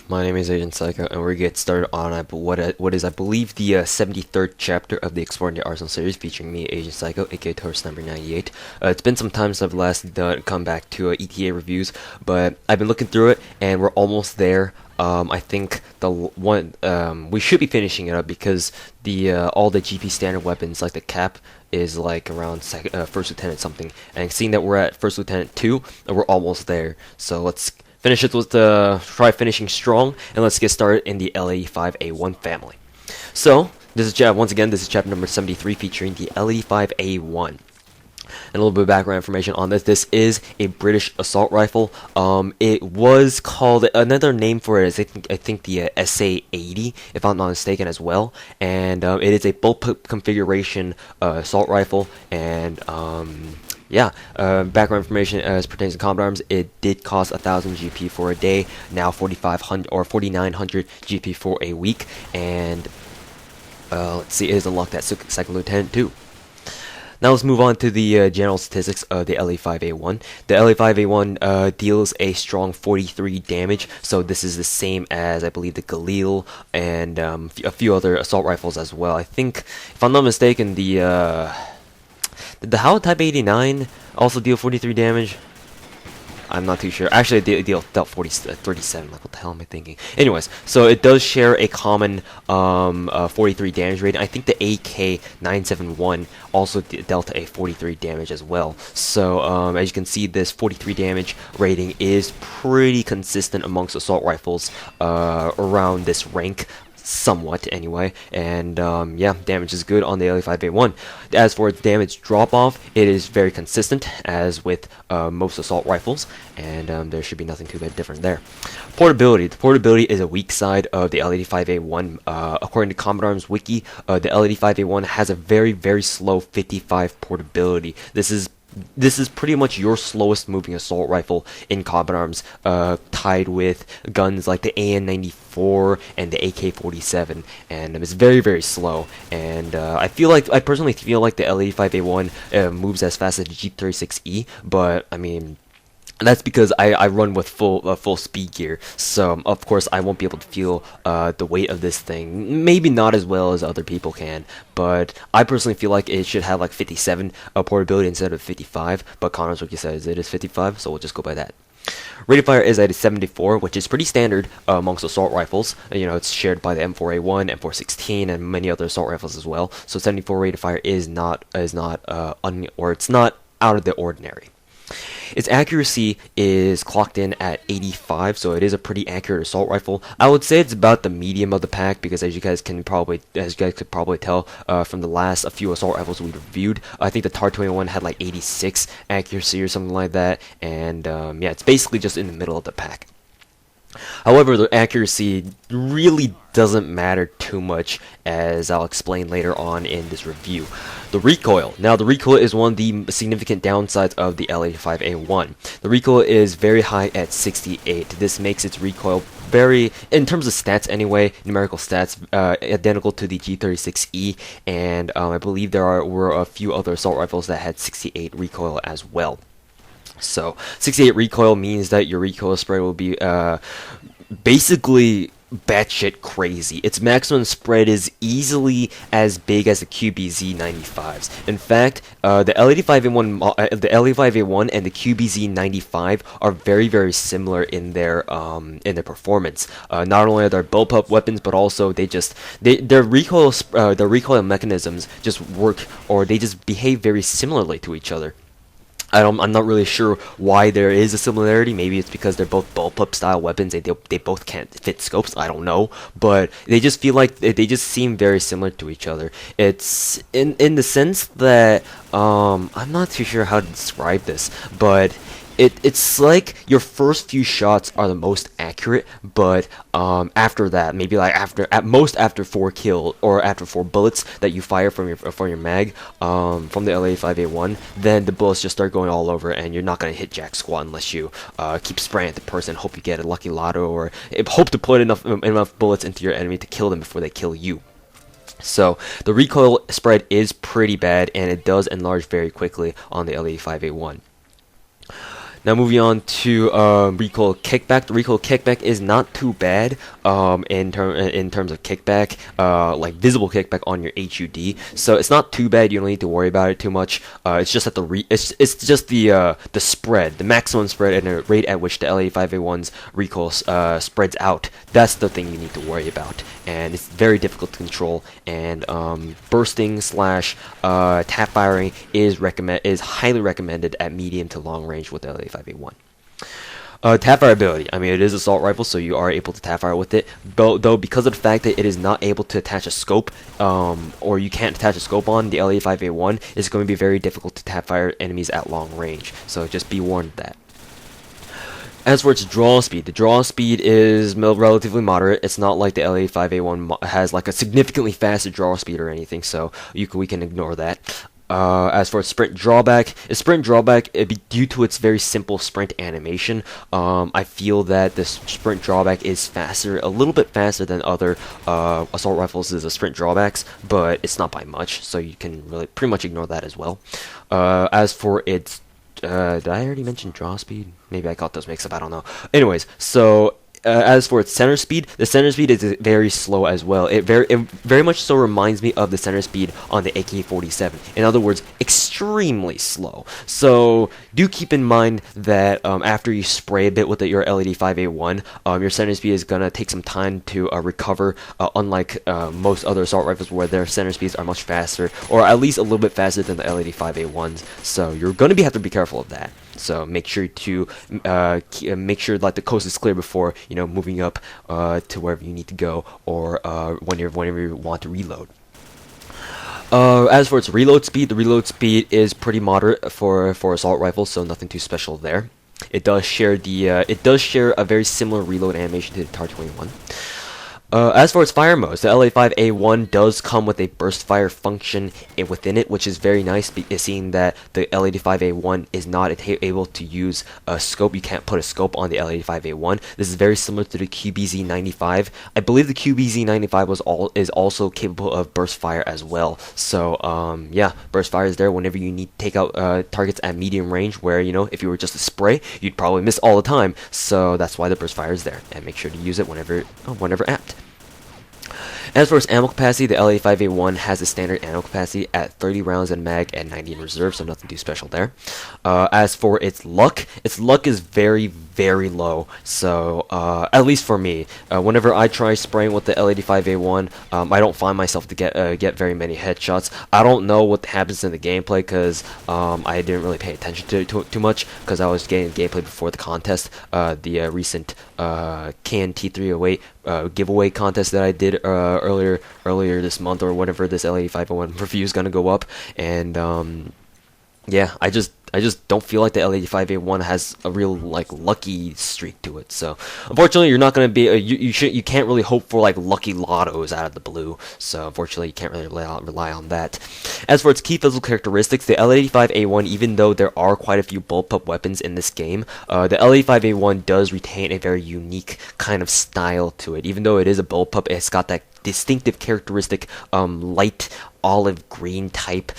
My name is Agent Psycho, and we're gonna get started on what is, I believe, the 73rd chapter of the Exploring the Arsenal series, featuring me, Agent Psycho, aka Tourist number 98. It's been some time since I've last come back to ETA reviews, but I've been looking through it, and we're almost there. I think we should be finishing it up because the all the GP standard weapons, like the cap, is like around First Lieutenant something, and seeing that we're at First Lieutenant 2, we're almost there. So let's finish it with try finishing strong, and let's get started in the L85A1 family. So this is once again, this is chapter number 73, featuring the L85A1. And a little bit of background information on this. This is a British assault rifle. It was called, another name for it is I think the SA-80, if I'm not mistaken, as well. And it is a bullpup configuration assault rifle. And background information as pertains to combat arms. It did cost 1,000 GP for a day. Now 4,500 or 4,900 GP for a week. And let's see, it is unlocked at second lieutenant too. Now let's move on to the general statistics of the L85A1. The L85A1 deals a strong 43 damage, so this is the same as, I believe, the Galil and a few other assault rifles as well. I think, if I'm not mistaken, did the Howell Type 89 also deal 43 damage? I'm not too sure. Actually, it dealt 37. Like, what the hell am I thinking? Anyways, so it does share a common 43 damage rating. I think the AK-971 also dealt a 43 damage as well. So, as you can see, this 43 damage rating is pretty consistent amongst assault rifles around this rank. Somewhat, anyway, and damage is good on the L85A1. As for its damage drop-off, it is very consistent, as with most assault rifles, and there should be nothing too bad different there. Portability. The portability is a weak side of the L85A1. According to Combat Arms Wiki, the L85A1 has a very, very slow 55 portability. This is pretty much your slowest moving assault rifle in combat arms, tied with guns like the AN-94 and the AK-47, and it's very, very slow. And I personally feel like the L85A1 moves as fast as the G36E, but I mean, that's because I run with full speed gear, so of course I won't be able to feel the weight of this thing. Maybe not as well as other people can, but I personally feel like it should have like 57 portability instead of 55. But Connor's Wiki says it is 55, so we'll just go by that. Rate of fire is at a 74, which is pretty standard amongst assault rifles. You know, it's shared by the M4A1, M416, and many other assault rifles as well. So 74 rate of fire is not it's not out of the ordinary. Its accuracy is clocked in at 85, so it is a pretty accurate assault rifle. I would say it's about the medium of the pack, because as you guys could probably tell from the last few assault rifles we reviewed, I think the TAR-21 had like 86 accuracy or something like that, and it's basically just in the middle of the pack. However, the accuracy really doesn't matter too much, as I'll explain later on in this review. The recoil. Now, the recoil is one of the significant downsides of the L85A1. The recoil is very high at 68. This makes its recoil very, in terms of stats anyway, numerical stats, identical to the G36E, and I believe were a few other assault rifles that had 68 recoil as well. So 68 recoil means that your recoil spread will be basically batshit crazy. Its maximum spread is easily as big as the QBZ-95s. In fact, the L85A1 and the QBZ-95 are very, very similar in their performance. Not only are they bullpup weapons, but also their recoil mechanisms just work, or they just behave very similarly to each other. I'm not really sure why there is a similarity. Maybe it's because they're both bullpup style weapons. They both can't fit scopes. I don't know, but they just feel like they just seem very similar to each other. It's in the sense that I'm not too sure how to describe this, but it's like your first few shots are the most accurate, but after that, maybe like after 4 kills or after 4 bullets that you fire from your mag from the L85A1, then the bullets just start going all over, and you're not gonna hit jack squat unless you keep spraying at the person, hope you get a lucky lotto, or hope to put enough bullets into your enemy to kill them before they kill you. So the recoil spread is pretty bad, and it does enlarge very quickly on the L85A1. Now moving on to Recoil Kickback. The Recoil Kickback is not too bad in terms of kickback, like visible kickback on your HUD. So it's not too bad. You don't need to worry about it too much. It's just that it's just the spread, the maximum spread, and the rate at which the L85A1's recoil spreads out. That's the thing you need to worry about, and it's very difficult to control. And bursting slash tap firing is highly recommended at medium to long range with the L85A1. Tapfire ability. I mean, it is assault rifle, so you are able to tapfire with it. Though, because of the fact that it is not able to attach a scope, or you can't attach a scope on the L85A1, it's going to be very difficult to tapfire enemies at long range. So just be warned of that. As for its draw speed, the draw speed is relatively moderate. It's not like the L85A1 has like a significantly faster draw speed or anything, so we can ignore that. As for its sprint drawback, due to its very simple sprint animation, I feel that the sprint drawback is a little bit faster than other assault rifles' sprint drawbacks, but it's not by much, so you can really pretty much ignore that as well. As for its did I already mention draw speed? Maybe I got those mixed up, I don't know. Anyways, so as for its center speed, the center speed is very slow as well. It very much so reminds me of the center speed on the AK-47. In other words, extremely slow. So do keep in mind that after you spray a bit with your L85A1, your center speed is gonna take some time to recover. Unlike most other assault rifles, where their center speeds are much faster, or at least a little bit faster than the L85A1s. So you're gonna have to be careful of that. So make sure to make sure that the coast is clear before moving up to wherever you need to go, or whenever you want to reload. As for its reload speed, the reload speed is pretty moderate for assault rifles, so nothing too special there. It does share a very similar reload animation to the TAR-21. As for its fire modes, the L85A1 does come with a burst fire function within it, which is very nice, seeing that the L85A1 is not able to use a scope. You can't put a scope on the L85A1. This is very similar to the QBZ-95. I believe the QBZ-95 is also capable of burst fire as well. So yeah, burst fire is there whenever you need to take out targets at medium range, where if you were just to spray, you'd probably miss all the time. So that's why the burst fire is there, and make sure to use it whenever apt. As for its ammo capacity, the L85A1 has a standard ammo capacity at 30 rounds in mag and 90 in reserve, so nothing too special there. As for its luck is very, very low. So at least for me, whenever I try spraying with the L85A1, I don't find myself to get very many headshots. I don't know what happens in the gameplay, because I didn't really pay attention to it too much, because I was getting gameplay before the contest, the recent KNT308 giveaway contest that I did earlier this month, or whenever this L85A1 review is gonna go up. And yeah, I just don't feel like the L85A1 has a real lucky streak to it. So unfortunately, you're not gonna be you can't really hope for lucky lottos out of the blue. So unfortunately, you can't really rely on that. As for its key physical characteristics, the L85A1, even though there are quite a few bullpup weapons in this game, the L85A1 does retain a very unique kind of style to it. Even though it is a bullpup, it's got that distinctive characteristic light olive green type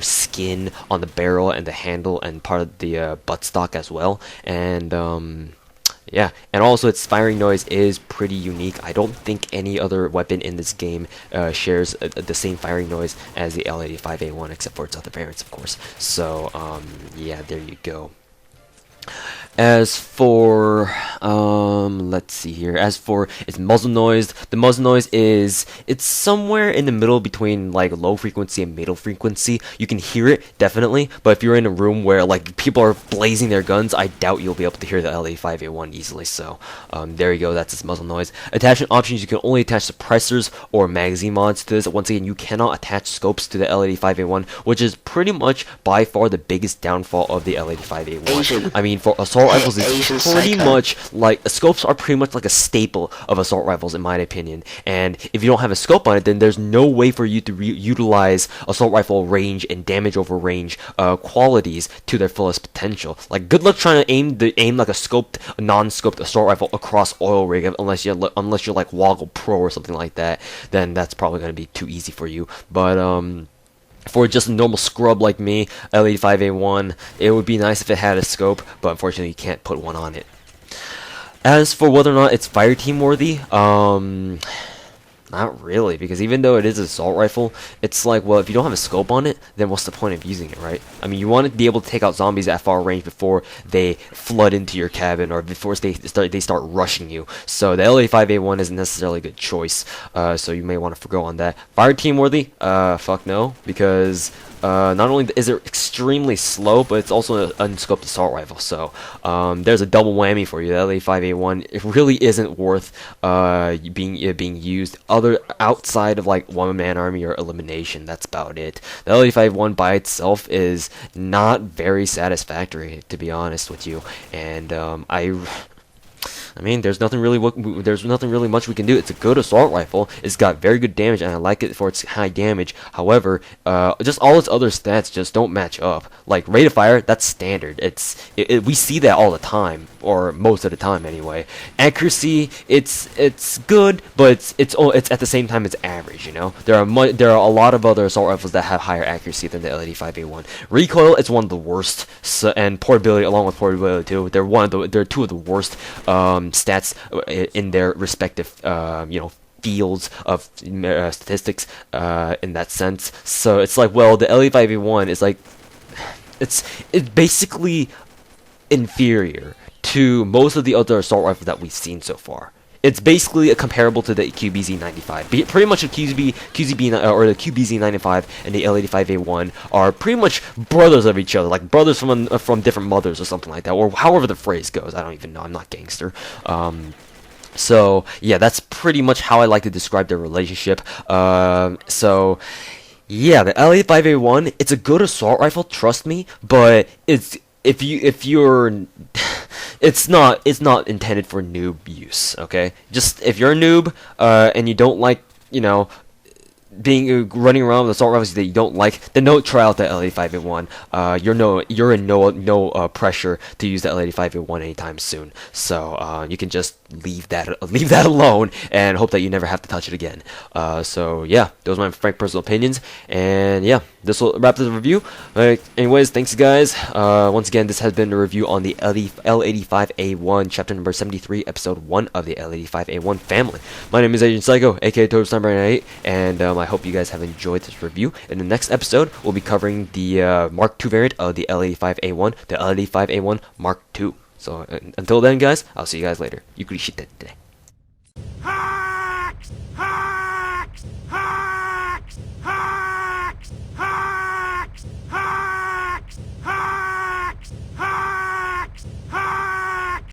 skin on the barrel and the handle and part of the buttstock as well. And yeah, and also its firing noise is pretty unique. I don't think any other weapon in this game shares the same firing noise as the L85A1, except for its other variants, of course. So yeah, there you go. As for let's see here. As for its muzzle noise, the muzzle noise it's somewhere in the middle between low frequency and middle frequency. You can hear it definitely, but if you're in a room where people are blazing their guns, I doubt you'll be able to hear the L85A1 easily. So there you go. That's its muzzle noise. Attachment options: you can only attach suppressors or magazine mods to this. Once again, you cannot attach scopes to the L85A1, which is pretty much by far the biggest downfall of the L85A1. I mean, for assault rifles, it's pretty much scopes are pretty much a staple of assault rifles, in my opinion. And if you don't have a scope on it, then there's no way for you to utilize assault rifle range and damage over range qualities to their fullest potential. Good luck trying to aim a non-scoped assault rifle across oil rig, unless you're Woggle Pro or something like that. Then that's probably going to be too easy for you. But For just a normal scrub like me, L85A1, it would be nice if it had a scope, but unfortunately you can't put one on it. As for whether or not it's fireteam worthy, not really, because even though it is an assault rifle, it's like, well, if you don't have a scope on it, then what's the point of using it, right? I mean, you want to be able to take out zombies at far range before they flood into your cabin or before they start rushing you. So the L85A1 isn't necessarily a good choice. So you may want to forgo on that. Fire team worthy? Fuck no, because not only is it extremely slow, but it's also an unscoped assault rifle. So there's a double whammy for you. The L85A1, it really isn't worth being used other outside of like one-man army or elimination. That's about it. The L85A1 by itself is not very satisfactory, to be honest with you, and I mean, there's nothing really much we can do. It's a good assault rifle. It's got very good damage, and I like it for its high damage. However, just all its other stats just don't match up. Like rate of fire, that's standard. We see that all the time, or most of the time anyway. Accuracy, it's good, but it's at the same time it's average. You know, there are a lot of other assault rifles that have higher accuracy than the L85A1. Recoil, it's one of the worst, and portability, along with portability too. They're two of the worst stats in their respective fields of statistics in that sense. So it's like, well, the L85A1 is like it's basically inferior to most of the other assault rifles that we've seen so far. It's basically comparable to the QBZ-95. Pretty much the QBZ-95 and the L85A1 are pretty much brothers of each other, like brothers from different mothers or something like that, or however the phrase goes. I don't even know. I'm not gangster. So yeah, that's pretty much how I like to describe their relationship. So yeah, the L85A1, it's a good assault rifle, trust me, but it's not intended for noob use, okay? Just if you're a noob and you don't like, running around with assault rifles that you don't like, then don't try out the L85A1. You're in no pressure to use the L85A1 anytime soon. So you can just leave that alone and hope that you never have to touch it again. So yeah, those are my frank personal opinions, and yeah, this will wrap this review. Anyways, thanks guys. Once again, this has been a review on the L85A1, chapter number 73, episode 1 of the L85A1 family. My name is Agent Psycho, aka Toprail, and I hope you guys have enjoyed this review. In the next episode, we'll be covering the Mark II variant of the L85A1, the L85A1 Mark II. So until then, guys, I'll see you guys later. ゆっくりしてってね。